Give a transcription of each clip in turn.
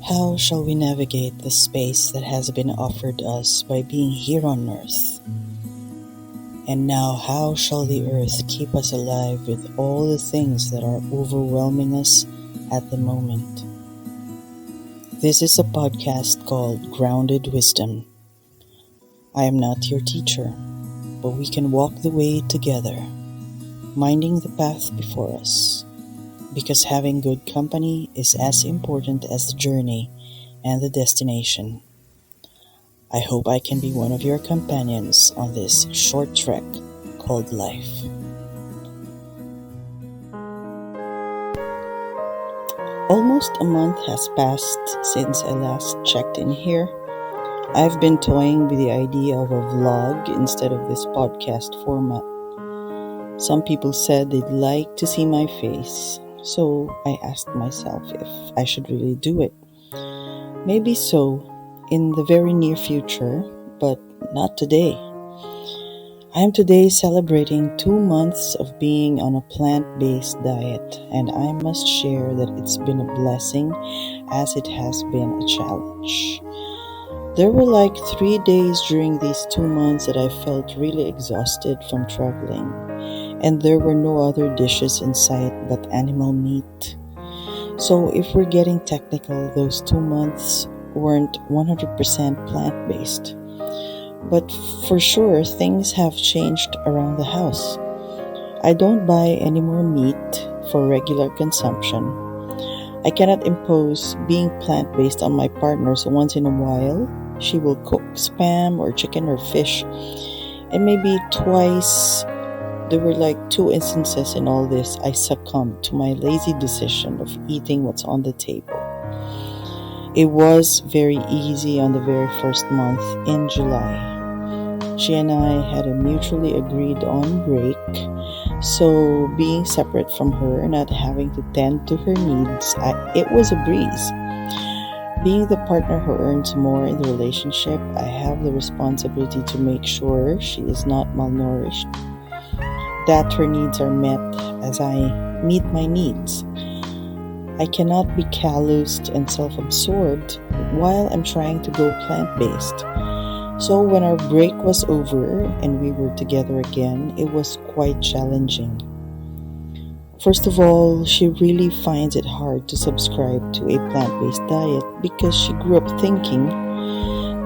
How shall we navigate the space that has been offered us by being here on earth? And now, how shall the earth keep us alive with all the things that are overwhelming us at the moment? This is a podcast called Grounded Wisdom. I am not your teacher, but we can walk the way together, minding the path before us, because having good company is as important as the journey and the destination. I hope I can be one of your companions on this short trek called life. Almost a month has passed since I last checked in here. I've been toying with the idea of a vlog instead of this podcast format. Some people said they'd like to see my face, so I asked myself if I should really do it. Maybe so, in the very near future, but not today. I am today celebrating 2 months of being on a plant-based diet, and I must share that it's been a blessing as it has been a challenge. There were like 3 days during these 2 months that I felt really exhausted from traveling, and there were no other dishes in sight but animal meat. So if we're getting technical, those 2 months weren't 100% plant-based. But for sure, things have changed around the house. I don't buy any more meat for regular consumption. I cannot impose being plant-based on my partner, so once in a while, she will cook spam or chicken or fish. And maybe twice, there were like 2 instances in all this, I succumbed to my lazy decision of eating what's on the table. It was very easy on the very first month in July. She and I had a mutually agreed on break, so being separate from her, not having to tend to her needs, it was a breeze. Being the partner who earns more in the relationship, I have the responsibility to make sure she is not malnourished, that her needs are met as I meet my needs. I cannot be calloused and self-absorbed while I'm trying to go plant-based. So when our break was over and we were together again, it was quite challenging. First of all, she really finds it hard to subscribe to a plant-based diet because she grew up thinking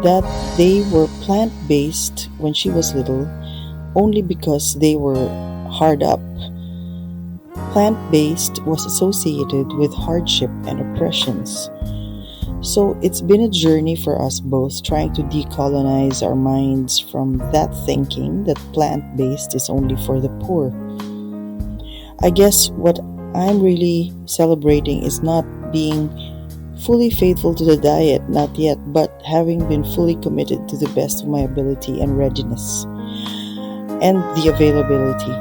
that they were plant-based when she was little only because they were hard up. Plant-based was associated with hardship and oppressions. So it's been a journey for us both trying to decolonize our minds from that thinking that plant-based is only for the poor. I guess what I'm really celebrating is not being fully faithful to the diet, not yet, but having been fully committed to the best of my ability and readiness, and the availability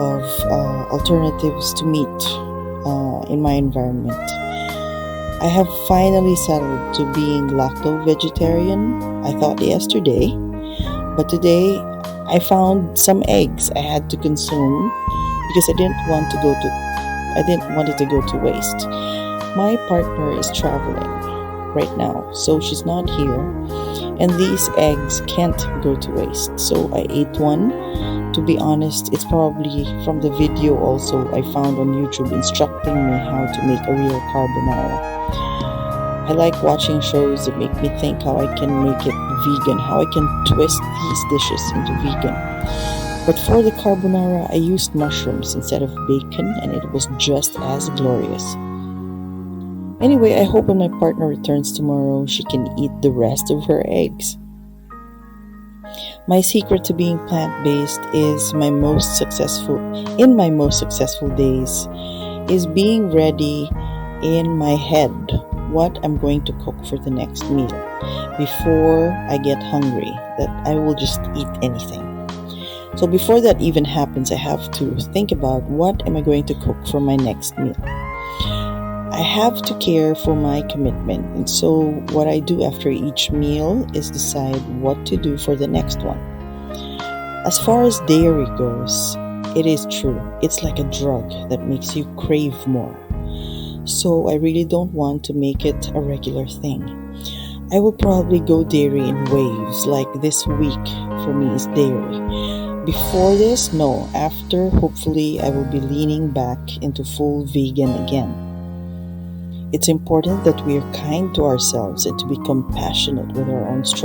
of alternatives to meat in my environment. I have finally settled to being lacto-vegetarian. I thought yesterday, but today I found some eggs I had to consume because I didn't want it to go to waste. My partner is traveling right now, so she's not here, and these eggs can't go to waste. So I ate one. To be honest, it's probably from the video also I found on YouTube instructing me how to make a real carbonara. I like watching shows that make me think how I can make it vegan, how I can twist these dishes into vegan. But for the carbonara, I used mushrooms instead of bacon, and it was just as glorious. Anyway, I hope when my partner returns tomorrow, she can eat the rest of her eggs. My secret to being plant-based is in my most successful days is being ready in my head what I'm going to cook for the next meal before I get hungry, that I will just eat anything. So before that even happens, I have to think about what am I going to cook for my next meal. I have to care for my commitment, and so what I do after each meal is decide what to do for the next one. As far as dairy goes, it is true. It's like a drug that makes you crave more. so I really don't want to make it a regular thing. I will probably go dairy in waves, like this week for me is dairy. Before this, no. After, hopefully, I will be leaning back into full vegan again. It's important that we are kind to ourselves and to be compassionate with our own struggles.